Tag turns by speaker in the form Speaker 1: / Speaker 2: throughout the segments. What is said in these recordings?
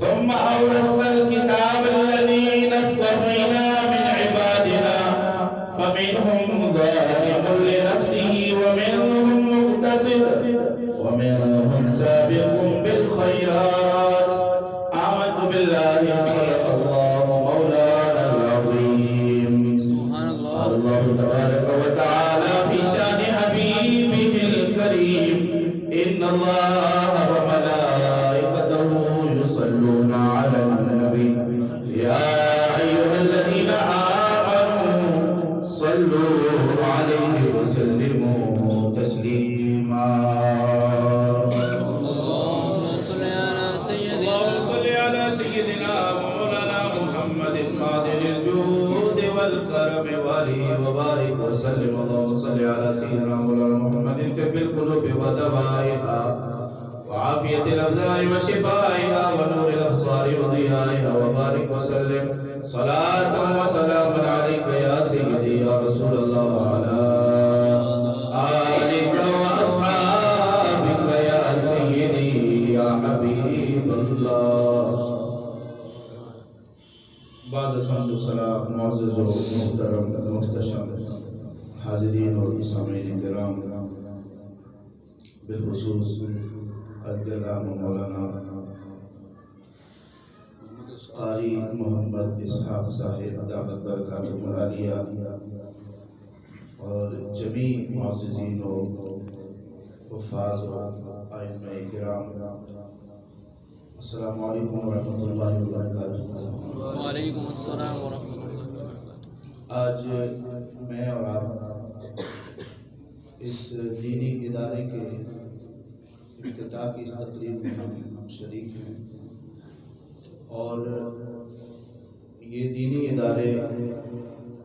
Speaker 1: ثم أورثنا الكتاب الذين اصطفينا من عبادنا فمنهم ظالم لنفسه ومنهم مقتصد ومنهم سابق بالخيرات. آمنت بالله صدق الله مولانا العظيم. الله تبارك وتعالى في شان حبيبه الكريم إن الله وملائكته يصلون على النبي يا أيها الذين آمنوا صلوا عليه وسلموا تسليما.
Speaker 2: اللهم صل على سيدنا مولانا محمد قادر الجود والكرم وآله وبارك وسلم. اللهم صل على سيدنا مولانا محمد طب القلوب ودوائها وعافية الأبدان وشفائها ونور الأبصار وضيائها وبارك وسلم صلاة وسلاما عليك يا سيدي يا رسول الله وعلى آلك وأصحابك يا سيدي يا حبيب الله. بعد الحمد والصلاة معزز و محترم محتشم حاضرین اور سامعین کرام، بالخصوص الکرام مولانا قاری محمد اسحاق صاحب دعوت برکاتہ العالیہ اور جمیع معززین و حفاظ و ائمہ کرام، السلام علیکم ورحمۃ اللہ وبرکاتہ.
Speaker 3: وعلیکم السلام ورحمۃ اللہ وبرکاتہ.
Speaker 2: آج میں اور آپ اس دینی ادارے کے افتتاح کی اس تقریب میں ہم شریک ہیں، اور یہ دینی ادارے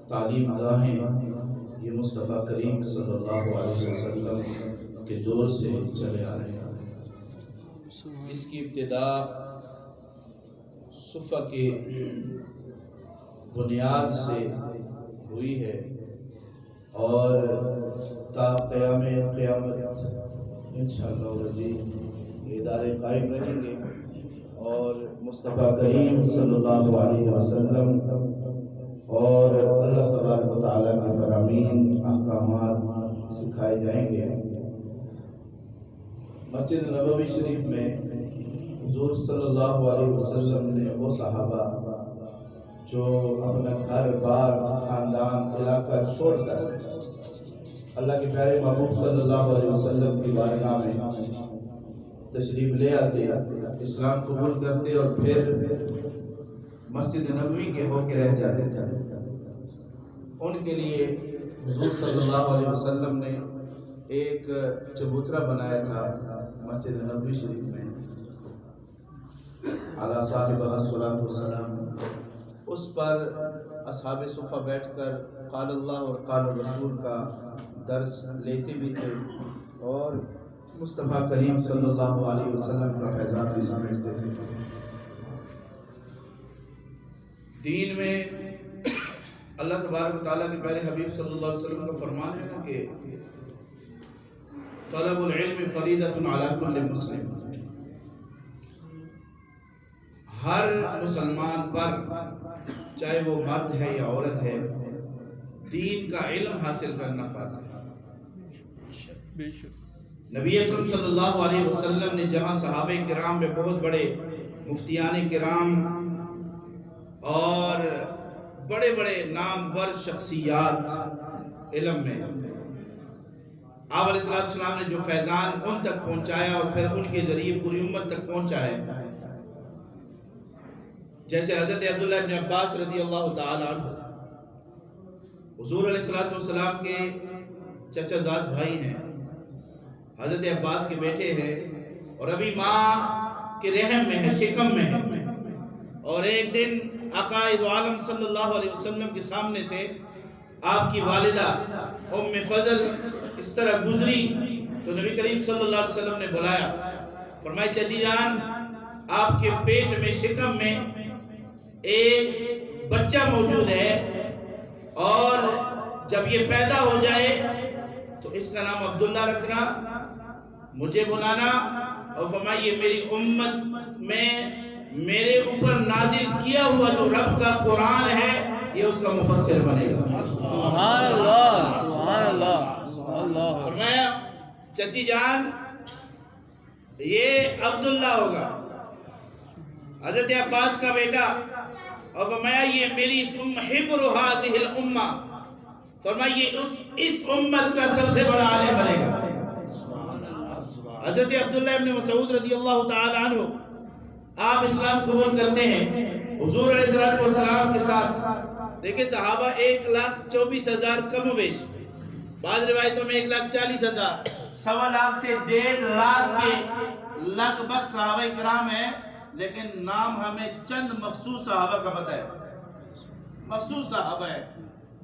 Speaker 2: تعلیم گاہیں یہ مصطفیٰ کریم صلی اللہ علیہ وسلم کے دور سے چلے آ رہے ہیں. اس کی ابتدا صفہ کی بنیاد سے ہوئی ہے اور تا قیامت انشاءاللہ العزیز یہ ادارے قائم رہیں گے، اور مصطفیٰ کریم صلی اللہ علیہ وسلم اور اللہ تبارک و تعالیٰ کے فرامین احکامات سکھائے جائیں گے. مسجد نبوی شریف میں حضور صلی اللہ علیہ وسلم نے وہ صحابہ جو اپنا گھر بار خاندان علاقہ چھوڑ کر اللہ کے پیارے محبوب صلی اللہ علیہ وسلم کی بارگاہ میں تشریف لے آتے، اسلام قبول کرتے اور پھر مسجد نبوی کے ہو کے رہ جاتے تھے، ان کے لیے حضور صلی اللہ علیہ وسلم نے ایک چبوترا بنایا تھا مسجد نبوی شریف میں علی صاحبہ الصلاۃ والسلام. اس پر اصحاب صفہ بیٹھ کر قال اللہ اور قال الرسول کا درس لیتے بھی تھے اور مصطفیٰ کریم صلی اللہ علیہ وسلم کا فیضان بھی سمیٹتے تھے. دین میں اللہ تبارک و تعالیٰ کے پیارے حبیب صلی اللہ علیہ وسلم کا فرمان ہے نا کہ طلب العلم فریضۃ علی کل مسلم، ہر مسلمان پر چاہے وہ مرد ہے یا عورت ہے دین کا علم حاصل کرنا فرض ہے. نبی اکرم صلی اللہ علیہ وسلم نے جہاں صحابہ کرام میں بہت بڑے مفتیان کرام اور بڑے بڑے نامور شخصیات علم میں آپ علیہ السلام نے جو فیضان ان تک پہنچایا اور پھر ان کے ذریعے پوری امت تک پہنچا ہے، جیسے حضرت عبداللہ ابن عباس رضی اللہ تعالی عنہ حضور علیہ السلام کے چچا زاد بھائی ہیں، حضرت عباس کے بیٹے ہیں اور ابھی ماں کے رحم میں ہے، شکم میں ہے. اور ایک دن عقائد عالم صلی اللہ علیہ وسلم کے سامنے سے آپ کی والدہ ام فضل اس طرح گزری تو نبی کریم صلی اللہ علیہ وسلم نے بلایا، فرمایا چچی جان آپ کے پیٹ میں شکم میں ایک بچہ موجود ہے اور جب یہ پیدا ہو جائے تو اس کا نام عبداللہ رکھنا، مجھے بلانا، اور فرمائیے میری امت میں میرے اوپر نازل کیا ہوا جو رب کا قرآن ہے یہ اس کا مفسر بنے گا۔
Speaker 3: سبحان اللہ، سبحان اللہ، سبحان اللہ۔
Speaker 2: فرمایا چچی جان یہ عبداللہ ہوگا، حضرت عباس کا بیٹا، اور فرمایا یہ میری حبر هذه الامہ، فرمایا یہ اس امت کا سب سے بڑا عالم بنے گا۔ حضرت عبداللہ ابن مسعود رضی اللہ تعالی عنہ آپ اسلام قبول کرتے ہیں حضور علیہ السلام کے ساتھ۔ دیکھیں صحابہ 1,24,000 کم و بیش، بعض روایتوں میں 1,40,000، 1.25 لاکھ سے 1.5 لاکھ کے لگ بھگ صحابہ کرام ہیں، لیکن نام ہمیں چند مخصوص صحابہ کا پتہ ہے، مخصوص صحابہ ہیں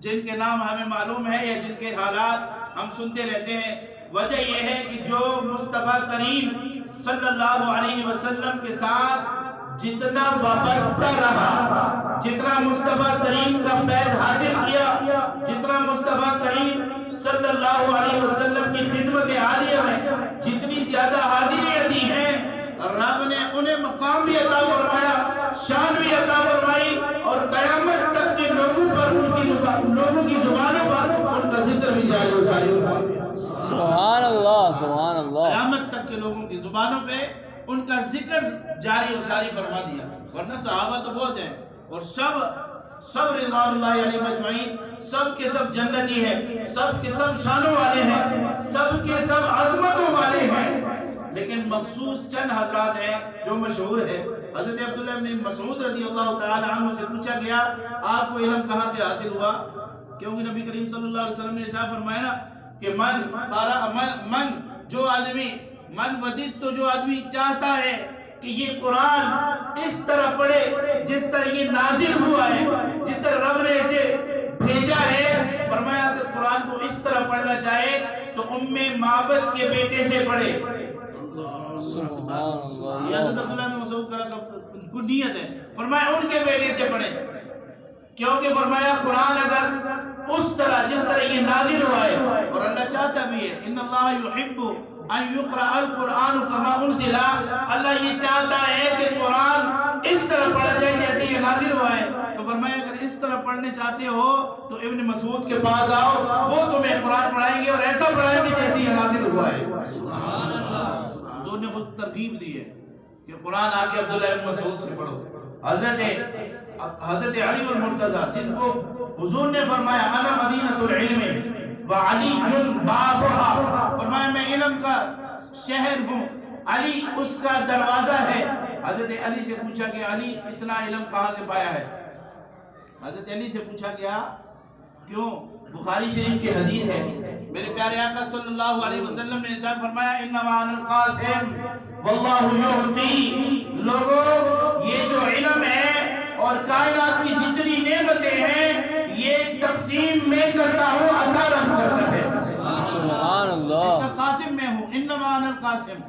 Speaker 2: جن کے نام ہمیں معلوم ہے یا جن کے حالات ہم سنتے رہتے ہیں۔ وجہ یہ ہے کہ جو مصطفیٰ کریم صلی اللہ علیہ وسلم کے ساتھ جتنا وابستہ رہا، جتنا مصطفیٰ کریم کا فیض حاصل کیا، جتنا مصطفیٰ کریم صلی اللہ علیہ وسلم کی خدمت عالیہ میں جتنی زیادہ حاضریاں دی ہیں، رب نے انہیں مقام بھی عطا فرمایا، شان بھی عطا فرمائی، اور قیامت تک کے لوگوں پر لوگوں کی زبانوں پر ان کا ذکر بھی جاری و ساری ہوا۔
Speaker 3: سبحان اللہ، سبحان اللہ۔
Speaker 2: قیامت تک کے لوگوں کی زبانوں پہ ان کا ذکر جاری و ساری فرما دیا، ورنہ صحابہ تو بہت ہیں، اور سب رضوان اللہ علیہ مجمعین، سب کے سب جنتی ہیں، سب کے سب شانوں والے ہیں، سب کے سب عظمتوں والے ہیں، لیکن مخصوص چند حضرات ہیں جو مشہور ہے۔ حضرت عبداللہ بن مسعود رضی اللہ تعالی عنہ سے پوچھا گیا آپ کو علم کہاں سے حاصل ہوا؟ کیونکہ نبی کریم صلی اللہ علیہ وسلم نے ارشاد فرمایا نا کہ من ودد، تو جو آدمی چاہتا ہے کہ یہ قرآن اس طرح پڑھے جس طرح یہ نازل ہوا ہے، جس طرح رب نے اسے بھیجا ہے، فرمایا اگر قرآن کو اس طرح پڑھنا چاہے تو معبد کے بیٹے سے پڑھے۔
Speaker 3: سبحان اللہ۔
Speaker 2: یہ حضرت عبداللہ بن مسعود کا نیت ہے، فرمایا ان کے بیٹے سے پڑھے، کیونکہ فرمایا قرآن اگر اس طرح جس طرح یہ نازل ہوا ہے، اور اللہ چاہتا بھی ہے ان اللہ یحب ان یقرأ القرآن کما انزل، اللہ یہ چاہتا ہے کہ قرآن اس طرح پڑھا جائے جیسے یہ نازل ہوا ہے، تو فرمایا اگر اس طرح پڑھنے چاہتے ہو تو ابن مسعود کے پاس آؤ، وہ تمہیں قرآن پڑھائیں گے اور ایسا پڑھائیں گے جیسے یہ نازل ہوا ہے۔ حضور نے خود ترغیب دی ہے کہ قرآن آ کے عبداللہ ابن مسعود سے پڑھو۔ حضرت علی المرتضیٰ جن کو حضور نے فرمایا انا مدینۃ العلم وعلی بابها، فرمایا میں علم کا شہر ہوں، علی اس کا دروازہ ہے۔ حضرت علی سے پوچھا کہ علی اتنا علم کہاں سے پایا ہے؟ حضرت علی سے پوچھا گیا کیوں؟ بخاری شریف کی حدیث ہے، میرے پیارے آقا صلی اللہ علیہ وسلم نے ارشاد فرمایا انما انا القاسم واللہ یعطی، لوگوں یہ جو علم ہے اور کائنات کی جتنی نعمتیں ہیں یہ تقسیم میں کرتا ہوں، عطا رب کرتا ہے۔
Speaker 3: سبحان اللہ۔
Speaker 2: اس کا قاسم میں ہوں، انما انا القاسم،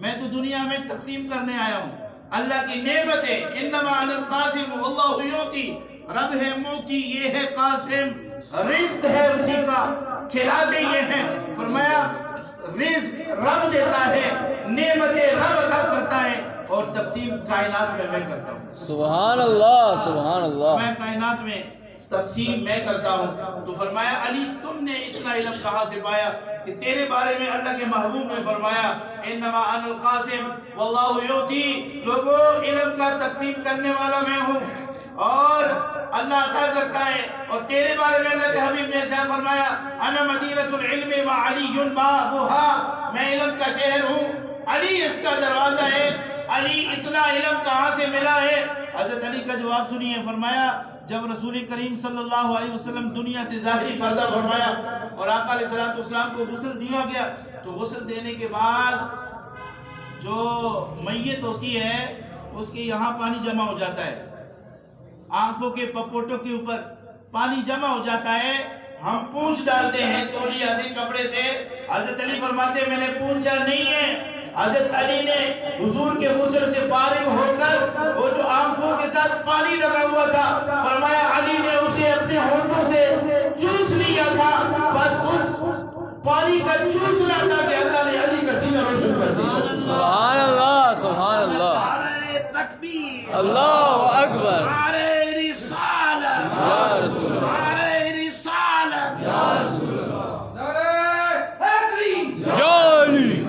Speaker 2: میں تو دنیا میں تقسیم کرنے آیا ہوں اللہ کی نعمتیں۔ انما انا القاسم واللہ یعطی، رب ہے موتی، یہ ہے قاسم، رزق ہے اسی کا، کھلاتے یہ ہیں۔ فرمایا رزق رب دیتا ہے، نعمتیں رب عطا کرتا ہے، اور تقسیم کائنات میں کرتا ہوں۔
Speaker 3: سبحان اللہ، سبحان اللہ۔
Speaker 2: میں کائنات میں تقسیم میں کرتا ہوں۔ تو فرمایا علی تم نے اتنا علم کہاں سے پایا کہ تیرے بارے میں اللہ کے محبوب نے فرمایا انما انا القاسم واللہ یعطی، لوگوں علم کا تقسیم کرنے والا میں ہوں اور اللہ عطا کرتا ہے، اور تیرے بارے میں اللہ کے حبیب نے ارشاد فرمایا انا مدینۃ العلم وعلی بابها، میں علم کا شہر ہوں، علی اس کا دروازہ ہے۔ علی اتنا علم کہاں سے ملا ہے؟ حضرت علی کا جواب سنیے، فرمایا جب رسول کریم صلی اللہ علیہ وسلم دنیا سے ظاہری پردہ فرمایا اور آقا علیہ السلام کو غسل دیا گیا، تو غسل دینے کے بعد جو میت ہوتی ہے اس کے یہاں پانی جمع ہو جاتا ہے، آنکھوں کے پپوٹوں کے اوپر پانی جمع ہو جاتا ہے، ہم پونچھ ڈالتے ہیں تولیہ سے، کپڑے سے۔ حضرت علی فرماتے ہیں میں نے پونچھا نہیں ہے۔ حضرت علی نے حضور کے غسل سے فارغ ہو کر وہ جو آنکھوں کے ساتھ پانی لگا ہوا تھا، فرمایا علی نے اسے اپنے ہونٹوں سے پانی کا چوسنا تھا کہ اللہ نے علی کا سینہ روشن کر دیا.
Speaker 3: سبحان اللہ سبحان اللہ
Speaker 4: نعرہ تکبیر،
Speaker 3: اللہ اکبر
Speaker 4: نعرہ رسالت،
Speaker 3: یا رسول اللہ
Speaker 4: نعرہ رسالت،
Speaker 3: یا رسول اللہ
Speaker 4: نعرہ حیدری.
Speaker 3: یا علی.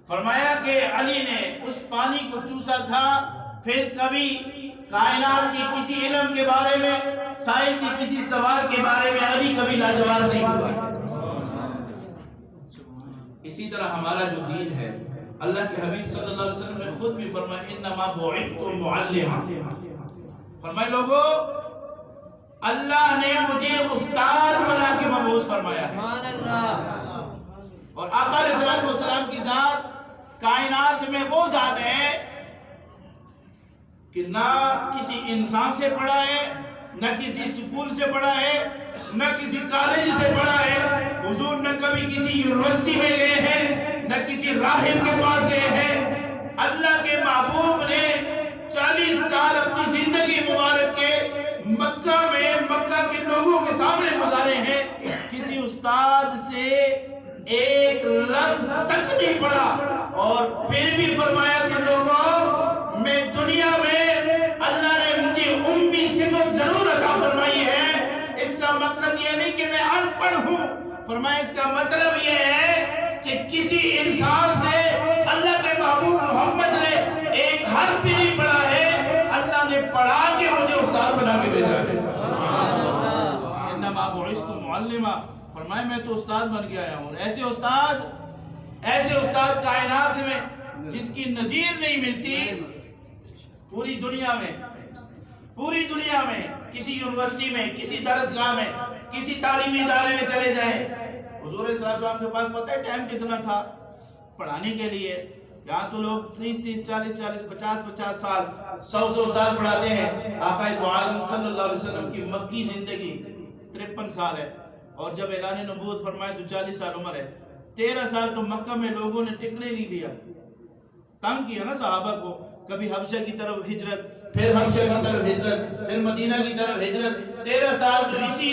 Speaker 1: فرمایا کہ علی نے اس پانی کو چوسا تھا، پھر کبھی کائنات کی کسی علم کے بارے میں، سائل کی کسی سوال کے بارے میں علی کبھی لاجواب نہیں ہوا. اسی طرح ہمارا جو دین ہے، اللہ کے حبیب صلی اللہ علیہ وسلم نے خود بھی فرمایا انما بعثت معلما. فرمائے لوگو اللہ نے مجھے استاد بنا کے مبعوث فرمایا ہے. اور آقا علیہ السلام کی ذات کائنات میں وہ ذات ہے کہ نہ کسی انسان سے پڑھا ہے، نہ کسی سکول سے پڑھا ہے، نہ کسی کالج سے پڑھا ہے. حضور نہ کبھی کسی یونیورسٹی میں گئے ہیں، نہ کسی راہب کے پاس گئے ہیں. اللہ کے محبوب نے 40 سال اپنی زندگی مبارک کے مکہ میں مکہ کے لوگوں کے سامنے گزارے ہیں. کسی استاد سے ایک لفظ تک نہیں پڑھا، اور پھر بھی فرمایا کہ لوگوں میں دنیا میں اللہ نے مجھے امی صفت ضرور عطا فرمائی ہے. اس کا مقصد یہ نہیں کہ میں ان پڑھ ہوں، فرمایا اس کا مطلب یہ ہے کہ کسی انسان سے اللہ کے محبوب محمد نے ایک حرف بھی نہیں پڑھا ہے، اللہ نے پڑھا کے مجھے استاد بنا کے بھیجا ہے. انما بعثت معلما، فرمایا میں تو استاد بن کے آیا ہوں. ایسے استاد کائنات میں جس کی نظیر نہیں ملتی پوری دنیا میں کسی یونیورسٹی میں، کسی درسگاہ میں، کسی تعلیمی ادارے میں چلے جائیں. حضور صلی اللہ علیہ وسلم کے پاس پتہ ہے ٹائم کتنا تھا پڑھانے کے لیے؟ یہاں تو لوگ 30 40 50 سال 100 سال پڑھاتے ہیں. آقا دو عالم صلی اللہ علیہ وسلم کی مکی زندگی 53 سال ہے، اور جب اعلان نبوت فرمایا تو 40 سال عمر ہے. 13 سال تو مکہ میں لوگوں نے ٹکنے نہیں دیا، تنگ کیا نا صحابہ کو. کبھی حبشہ کی طرف ہجرت، پھر حبشہ کی طرف ہجرت، پھر مدینہ کی طرف ہجرت. 13 سال تو اسی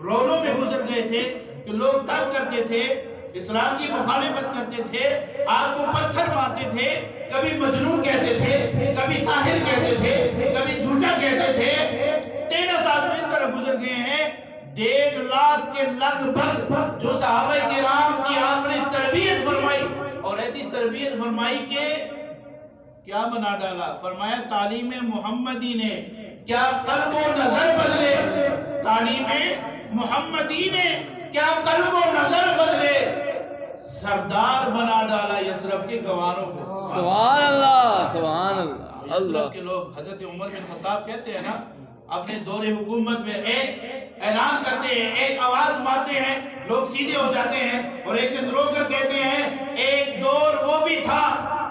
Speaker 1: رولوں میں گزر گئے تھے کہ لوگ تنگ کرتے تھے، اسلام کی مخالفت کرتے تھے، آپ کو پتھر مارتے تھے، کبھی مجنون کہتے تھے، کبھی ساحر کہتے تھے، کبھی جھوٹا کہتے تھے. 13 سال تو اس طرح گزر گئے ہیں. 1.5 لاکھ کے لگ بھگ جو صحابہ کرام کی آپ نے تربیت فرمائی، اور ایسی تربیت فرمائی کہ کیا بنا ڈالا. فرمایا تعلیم محمدی نے کیا قلب و نظر بدلے، تعلیم محمدی نے کیا قلب و نظر بدلے. سردار بنا ڈالا یثرب کے گواروں کو.
Speaker 3: سبحان اللہ سبحان اللہ.
Speaker 1: یثرب کے لوگ، حضرت عمر بن خطاب کہتے ہیں نا، اپنے دور حکومت میں ایک اعلان کرتے ہیں، ایک آواز مارتے ہیں، لوگ سیدھے ہو جاتے ہیں، اور ایک دن رو کر کہتے ہیں ایک دور وہ بھی تھا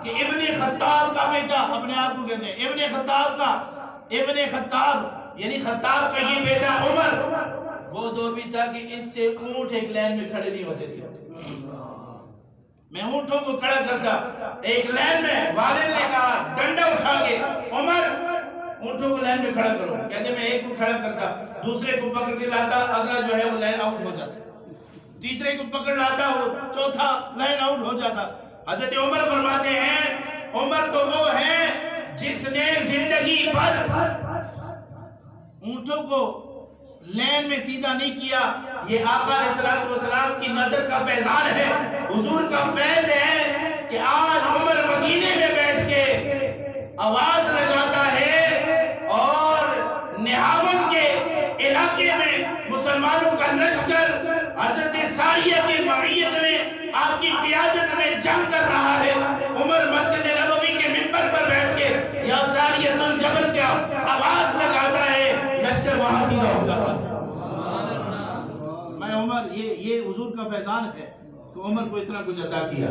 Speaker 1: کہ ابن خطاب کا بیٹا، اپنے آپ کو کہتے ہیں ابن خطاب یعنی خطاب کا یہ بیٹا عمر، وہ دور بھی تھا کہ اس سے اونٹ ایک لائن میں کھڑے نہیں ہوتے تھے. میں اونٹوں کو کھڑا کرتا ایک لائن میں. والد نے کہا ڈنڈا اٹھا کے عمر اونٹوں کو لائن میں کھڑا کرو. کہتے میں ایک کو کھڑا کرتا، دوسرے کو پکڑ کے لاتا، اگلا جو ہے وہ لائن آؤٹ ہو جاتا، تیسرے کو پکڑ لاتا، وہ چوتھا لائن آؤٹ ہو جاتا. حضرت عمر فرماتے ہیں عمر تو وہ ہے جس نے زندگی بھر اونٹوں کو لین میں سیدھا نہیں کیا. یہ آقا علیہ السلام کی نظر کا فیضان ہے، حضور کا فیض ہے کہ آج عمر مدینے میں بیٹھ کے آواز لگاتا ہے، اور نہاون کے علاقے میں مسلمانوں کا لشکر حضرت ساریہ کی معیت میں آپ کی قیادت میں جنگ کر رہا ہے. عمر مسجد نبوی کے منبر پر بیٹھ کے یا ساریۃ الجبل کا آواز لگاتا ہے، لشکر وہاں سیدھا ہو جاتا ہے. میں عمر یہ حضور کا فیضان ہے کہ عمر کو اتنا کچھ عطا کیا.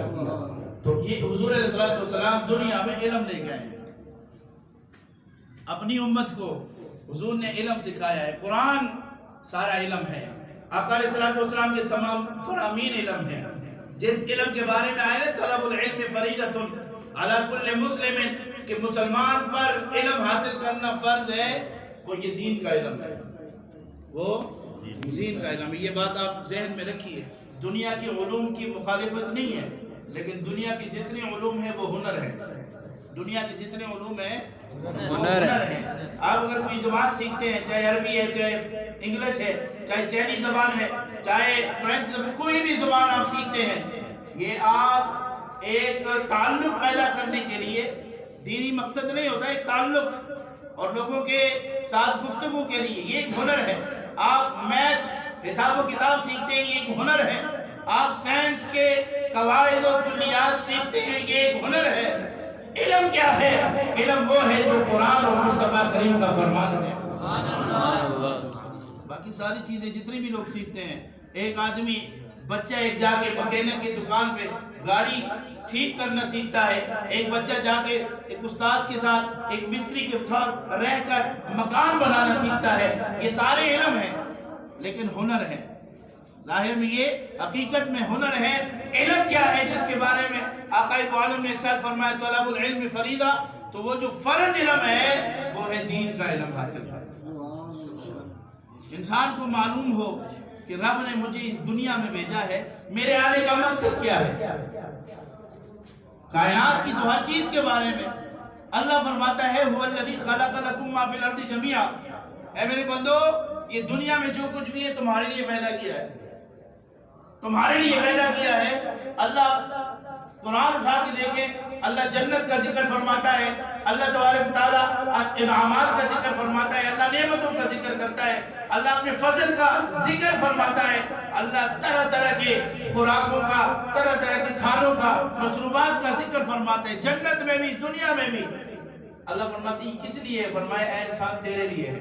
Speaker 1: تو یہ حضور علیہ السلام دنیا میں علم لے گئے ہیں. اپنی امت کو حضور نے علم سکھایا ہے. قرآن سارا علم ہے. آقا علیہ السلام کے تمام فرامین علم ہے. جس علم کے بارے میں آئے نا طلب العلم فریضۃ علی کل مسلم، کہ مسلمان پر علم حاصل کرنا فرض ہے، وہ یہ دین کا علم ہے، وہ دین کا علم ہے. یہ بات آپ ذہن میں رکھیے. دنیا کی علوم کی مخالفت نہیں ہے، لیکن دنیا کی جتنے علوم ہیں وہ ہنر ہے. دنیا کے جتنے علوم ہیں وہ ہنر ہے. آپ اگر کوئی زبان سیکھتے ہیں، چاہے عربی ہے، چاہے انگلش ہے، چاہے چینی زبان ہے، چاہے فرینچ زبان، کوئی بھی زبان آپ سیکھتے ہیں، یہ آپ ایک تعلق پیدا کرنے کے لیے، دینی مقصد نہیں ہوتا، ایک تعلق اور لوگوں کے ساتھ گفتگو کے لیے، یہ ایک ہنر ہے. آپ میتھ، حساب و کتاب سیکھتے ہیں، یہ ایک ہنر ہے. آپ سائنس کے قواعد و کلیات سیکھتے ہیں، یہ ایک ہنر ہے. علم کیا ہے؟ علم وہ ہے جو قرآن اور مصطفیٰ کریم کا فرمان ہے. باقی ساری چیزیں جتنی بھی لوگ سیکھتے ہیں، ایک آدمی بچہ ایک جا کے مکینک کی دکان پہ گاڑی ٹھیک کرنا سیکھتا ہے، ایک بچہ جا کے ایک استاد کے ساتھ، ایک مستری کے ساتھ رہ کر مکان بنانا سیکھتا ہے. یہ سارے علم ہیں، لیکن ہنر ہے. ظاہر میں یہ حقیقت میں ہنر ہے. علم کیا ہے جس کے بارے میں آقا دو عالم نے ارشاد فرمایا طلب العلم فریضہ، تو وہ جو فرض علم ہے وہ ہے دین کا علم حاصل کرنا. انسان کو معلوم ہو کہ رب نے مجھے اس دنیا میں بھیجا ہے، میرے آنے کا مقصد کیا ہے. کائنات کی تو ہر چیز کے بارے میں اللہ فرماتا ہے هو الذی خلق لکم ما فی الارض جمیعا، اے میرے بندو یہ دنیا میں جو کچھ بھی ہے تمہارے لیے پیدا کیا ہے، تمہارے لیے پیدا کیا ہے. اللہ قرآن اٹھا کے دیکھیں، اللہ جنت کا ذکر فرماتا ہے، اللہ تبارک تعالیٰ انعامات کا ذکر فرماتا ہے، اللہ نعمتوں کا ذکر کرتا ہے، اللہ اپنے فضل کا ذکر فرماتا ہے، اللہ طرح طرح کے خوراکوں کا، طرح طرح کے کھانوں کا، مشروبات کا ذکر فرماتا ہے. جنت میں بھی، دنیا میں بھی اللہ فرماتی ہے کس لیے؟ فرمایا اے انسان تیرے لیے ہے،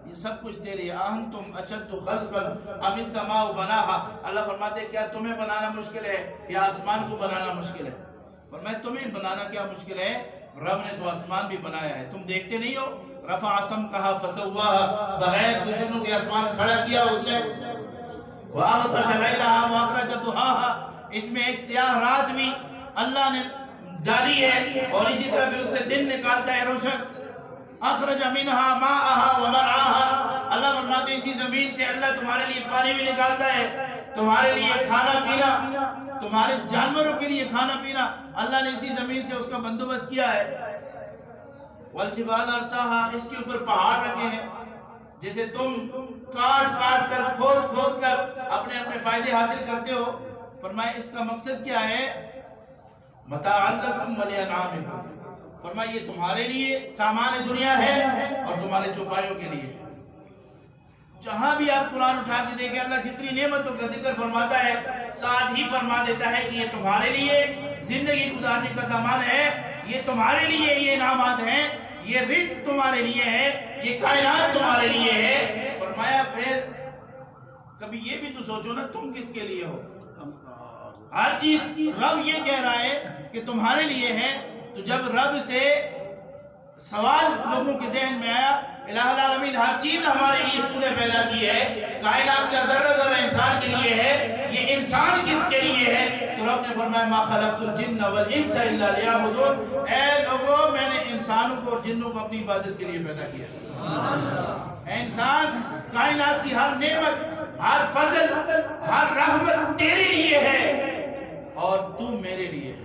Speaker 1: یہ سب کچھ تیرے. اَأَنْتُمْ أَشَدُّ خَلْقًا أَمِ السَّمَاءُ بَنَاهَا، اللہ فرماتے ہیں کیا تمہیں بنانا مشکل ہے یا آسمان کو بنانا مشکل ہے؟ فرمایا تمہیں بنانا کیا مشکل ہے؟ رب نے تو آسمان بھی بنایا ہے، تم دیکھتے نہیں ہو؟ رفع سمکها فسواها، بغیر ستونوں کے آسمان کھڑا کیا اس نے. وَأَغْطَشَ لَيْلَهَا وَأَخْرَجَ ضُحَاهَا، اس میں ایک سیاہ رات بھی اللہ نے ڈالی ہے اور اسی طرح پھر اس سے دن نکالتا ہے روشن. اخرج منها ماءها ومرعاها، اللہ فرماتے ہیں اسی زمین سے اللہ تمہارے لیے پانی بھی نکالتا ہے، تمہارے لیے کھانا پینا، تمہارے جانوروں کے لیے کھانا پینا اللہ نے اسی زمین سے اس کا بندوبست کیا ہے. والجبال ارساها، اس کے اوپر پہاڑ رکھے ہیں، جیسے تم کاٹ کاٹ کر کھود کھود کر اپنے اپنے فائدے حاصل کرتے ہو. فرمایا اس کا مقصد کیا ہے؟ متاعا لکم ولانعامکم، فرمایا یہ تمہارے لیے سامان دنیا ہے اور تمہارے چوپایوں کے لیے. جہاں بھی آپ قرآن اٹھا کے دیکھیں اللہ جتنی نعمتوں کا ذکر فرماتا ہے ساتھ ہی فرما دیتا ہے کہ یہ تمہارے لیے زندگی گزارنے کا سامان ہے، یہ تمہارے لیے یہ انعامات ہیں، یہ رزق تمہارے لیے ہے، یہ کائنات تمہارے لیے ہے. فرمایا پھر کبھی یہ بھی تو سوچو نا تم کس کے لیے ہو. ہر چیز رب یہ کہہ رہا ہے کہ تمہارے لیے ہے. تو جب رب سے سوال لوگوں کے ذہن میں آیا الہ العالمین ہر چیز ہمارے لیے تو نے پیدا کی ہے، کائنات کا ذرہ ذرہ انسان کے لیے ہے، یہ انسان کس کے لیے ہے؟ تو رب نے فرمایا ما خلقت الجن والانس الا لیعبدون، اے لوگوں میں نے انسانوں کو اور جنوں کو اپنی عبادت کے لیے پیدا کیا. اے انسان کائنات کی ہر نعمت، ہر فضل، ہر رحمت تیرے لیے ہے اور تو میرے لیے ہے.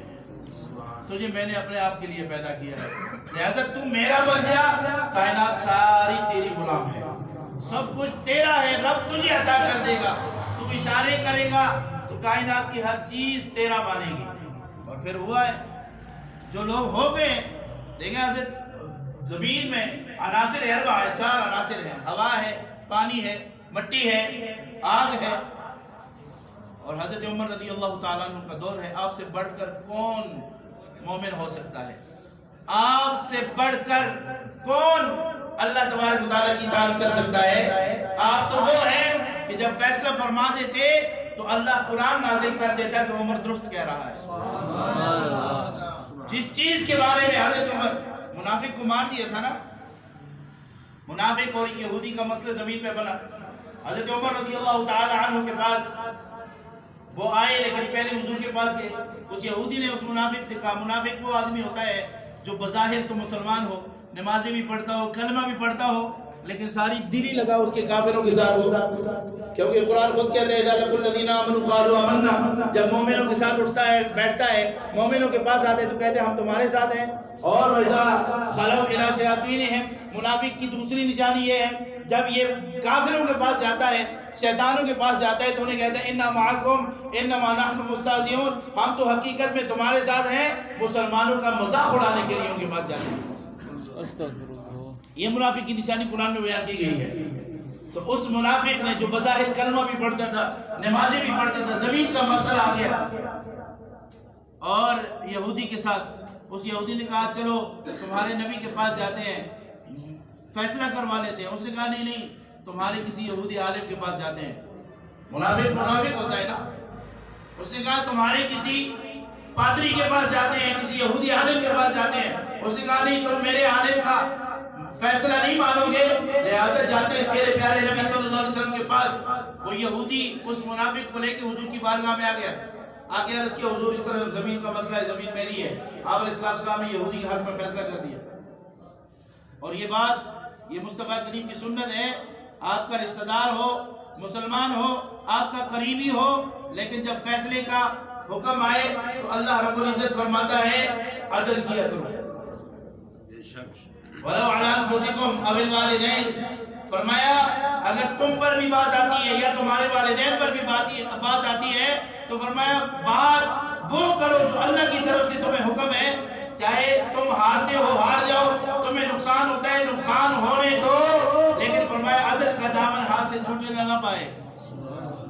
Speaker 1: تجھے میں نے اپنے آپ کے لیے پیدا کیا ہے، لہذا تو میرا بن جا. کائنات ساری تیری غلام ہے، سب کچھ تیرا ہے، رب تجھے عطا کر دے گا. تو اشارے کرے گا تو کائنات کی ہر چیز تیرا مانے گی. اور پھر ہوا ہے جو لوگ ہو گئے. دیکھیں حضرت زمین میں عناصر اربع ہے، 4 عناصر ہیں، ہوا ہے، پانی ہے، مٹی ہے، آگ ہے. اور حضرت عمر رضی اللہ تعالیٰ عنہ کا دور ہے. آپ سے بڑھ کر کون مومن ہو سکتا ہے؟ آپ سے بڑھ کر کون اللہ تبارک و تعالیٰ کی اطاعت کر سکتا ہے؟ آپ تو وہ ہیں کہ جب فیصلہ فرما دیتے تو اللہ قرآن نازل کر دیتا کہ عمر درست کہہ رہا ہے. جس چیز کے بارے میں حضرت عمر منافق کو مار دیا تھا نا، منافق اور یہودی کا مسئلہ زمین پہ بنا. حضرت عمر رضی اللہ تعالیٰ عنہ کے پاس وہ آئے، لیکن پہلے حضور کے پاس گئے. اس یہودی نے اس منافق سے کہا، منافق وہ آدمی ہوتا ہے جو بظاہر تو مسلمان ہو، نمازیں بھی پڑھتا ہو، کلمہ بھی پڑھتا ہو، لیکن ساری دلی لگا اس کے کافروں کے ساتھ ہو، کیونکہ قرآن خود کہتے ہیں اذا لقوا الذین آمنوا قالوا آمنا، جب مومنوں کے ساتھ اٹھتا ہے بیٹھتا ہے مومنوں کے پاس آتے ہیں تو کہتے ہیں ہم تمہارے ساتھ ہیں۔ اور وَإِذَا خَلَوْا إِلَىٰ شَيَاطِينِهِمْ، منافق کی دوسری نشانی یہ ہے جب یہ کافروں کے پاس جاتا ہے شیطانوں کے پاس جاتا ہے تو انہیں کہتا ہے اِنَّا مَعَكُمْ إِنَّمَا نَحْنُ مُسْتَهْزِئُونَ، ہم تو حقیقت میں تمہارے ساتھ ہیں، مسلمانوں کا مذاق اڑانے کے لیے ان کے پاس جاتے ہیں۔
Speaker 3: استغفر اللہ۔
Speaker 1: یہ منافق کی نشانی قرآن میں بیان کی گئی ہے۔ تو اس منافق نے جو بظاہر کلمہ بھی پڑھتا تھا نمازیں بھی پڑھتا تھا، زمین کا مسئلہ آ گیا اور یہودی کے ساتھ اس یہودی نے کہا چلو تمہارے نبی کے پاس جاتے ہیں فیصلہ کروا لیتے ہیں۔ اس نے کہا نہیں نہیں، تمہارے کسی یہودی عالم کے پاس جاتے ہیں۔ منافق ہوتا ہے نا۔ اس نے کہا تمہارے کسی پادری کے پاس جاتے ہیں، کسی یہودی عالم کے پاس جاتے ہیں۔ اس نے کہا نہیں، تم میرے عالم کا فیصلہ نہیں مانو گے، لہذا جاتے ہیں تیرے پیارے نبی صلی اللہ علیہ وسلم کے پاس۔ وہ یہودی اس منافق کو لے کے حضور کی بارگاہ میں آ گیا، آ کے عرض کیا حضور اس طرح زمین کا مسئلہ ہے، زمین میری ہے۔ آپ علیہ السلام نے یہودی کے حق میں فیصلہ کر دیا۔ اور یہ بات یہ مصطفیٰ کریم کی سنت ہے، آپ کا رشتہ دار ہو، مسلمان ہو، آپ کا قریبی ہو، لیکن جب فیصلے کا حکم آئے تو اللہ رب العزت فرماتا ہے عدل کیا کرو۔ وَلَوْ عَلَىٰ أَنفُسِكُمْ أَوِ الْوَالِدَيْنِ، فرمایا اگر تم پر بھی بات آتی ہے یا تمہارے والدین پر بھی بات آتی ہے تو فرمایا بات وہ کرو جو اللہ کی طرف سے تمہیں حکم ہے، چاہے تم ہارتے ہو ہار جاؤ، تمہیں نقصان ہوتا ہے نقصان ہونے دو،